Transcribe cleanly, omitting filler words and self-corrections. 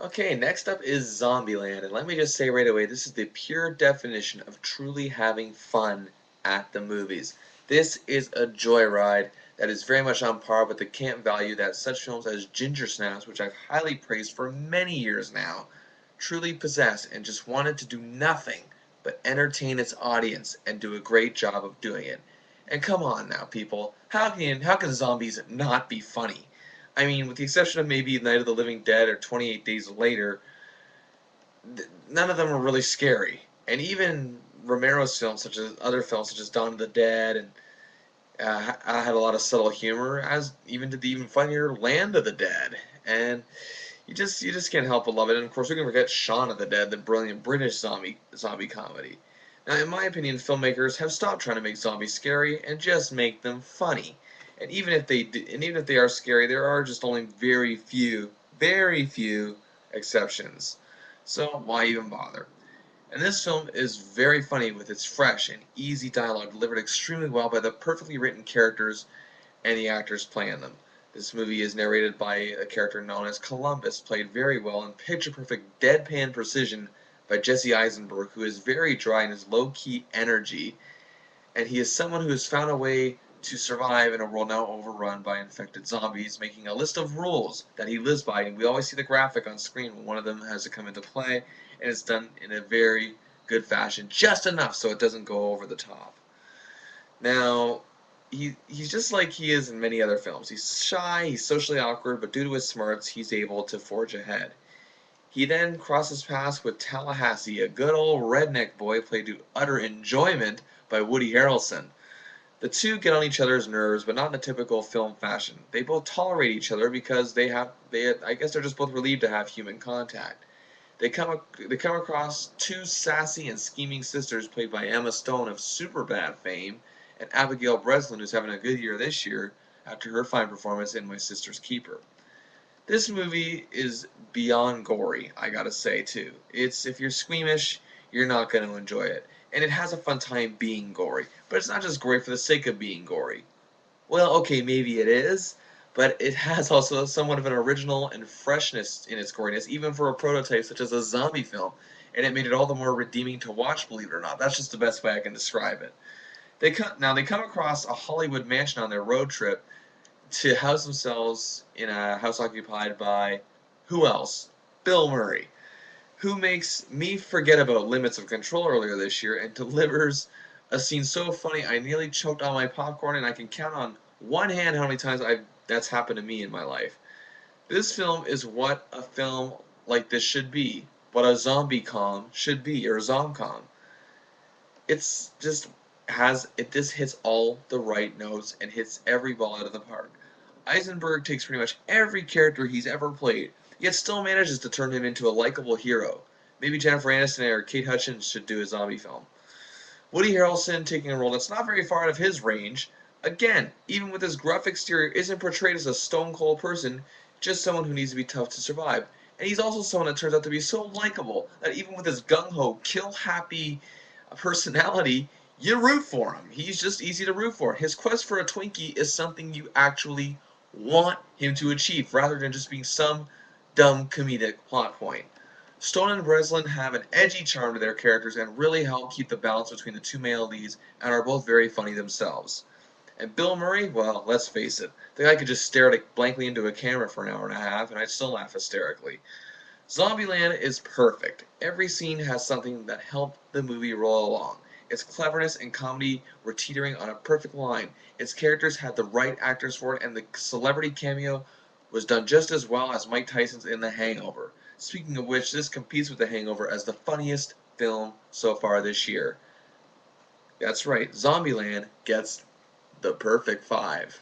Okay, next up is Zombieland, and let me just say right away, this is the pure definition of truly having fun at the movies. This is a joyride that is very much on par with the camp value that such films as Ginger Snaps, which I've highly praised for many years now, truly possess and just wanted to do nothing but entertain its audience and do a great job of doing it. And come on now, people, how can zombies not be funny? I mean, with the exception of maybe Night of the Living Dead or 28 Days Later, none of them are really scary. And even Romero's films, such as other films such as Dawn of the Dead, and had a lot of subtle humor, as even did the even funnier Land of the Dead. And you just can't help but love it. And of course, we can forget Shaun of the Dead, the brilliant British zombie comedy. Now, in my opinion, filmmakers have stopped trying to make zombies scary and just make them funny. And even if they are scary, there are just only very few exceptions. So why even bother? And this film is very funny with its fresh and easy dialogue delivered extremely well by the perfectly written characters and the actors playing them. This movie is narrated by a character known as Columbus, played very well in picture-perfect deadpan precision by Jesse Eisenberg, who is very dry in his low-key energy, and he is someone who has found a way to survive in a world now overrun by infected zombies, making a list of rules that he lives by, and we always see the graphic on screen when one of them has to come into play, and it's done in a very good fashion, just enough so it doesn't go over the top. Now, he's just like he is in many other films. He's shy, he's socially awkward, but due to his smarts, he's able to forge ahead. He then crosses paths with Tallahassee, a good old redneck boy played to utter enjoyment by Woody Harrelson. The two get on each other's nerves, but not in a typical film fashion. They both tolerate each other because I guess they're just both relieved to have human contact. They come across two sassy and scheming sisters played by Emma Stone of Superbad fame and Abigail Breslin, who's having a good year this year after her fine performance in My Sister's Keeper. This movie is beyond gory, I gotta say too. It's if you're squeamish, you're not gonna enjoy it. And it has a fun time being gory, but it's not just gory for the sake of being gory. Well, okay, maybe it is, but it has also somewhat of an original and freshness in its goriness, even for a prototype such as a zombie film, and it made it all the more redeeming to watch, believe it or not. That's just the best way I can describe it. They come across a Hollywood mansion on their road trip to house themselves in a house occupied by who else? Bill Murray, who makes me forget about Limits of Control earlier this year and delivers a scene so funny I nearly choked on my popcorn, and I can count on one hand how many times that's happened to me in my life. This film is what a film like this should be, what a zombie com should be, or Zom-Com. It's just it just hits all the right notes and hits every ball out of the park. Eisenberg takes pretty much every character he's ever played, yet still manages to turn him into a likable hero. Maybe Jennifer Aniston or Kate Hutchins should do a zombie film. Woody Harrelson taking a role that's not very far out of his range, again, even with his gruff exterior, isn't portrayed as a stone cold person, just someone who needs to be tough to survive. And he's also someone that turns out to be so likable that even with his gung ho, kill happy personality, you root for him. He's just easy to root for. His quest for a Twinkie is something you actually want him to achieve rather than just being some dumb comedic plot point. Stone and Breslin have an edgy charm to their characters and really help keep the balance between the two male leads and are both very funny themselves. And Bill Murray, well, let's face it, the guy could just stare blankly into a camera for an hour and a half and I'd still laugh hysterically. Zombieland is perfect. Every scene has something that helped the movie roll along. Its cleverness and comedy were teetering on a perfect line. Its characters had the right actors for it, and the celebrity cameo was done just as well as Mike Tyson's in The Hangover. Speaking of which, this competes with The Hangover as the funniest film so far this year. That's right, Zombieland gets the perfect 5.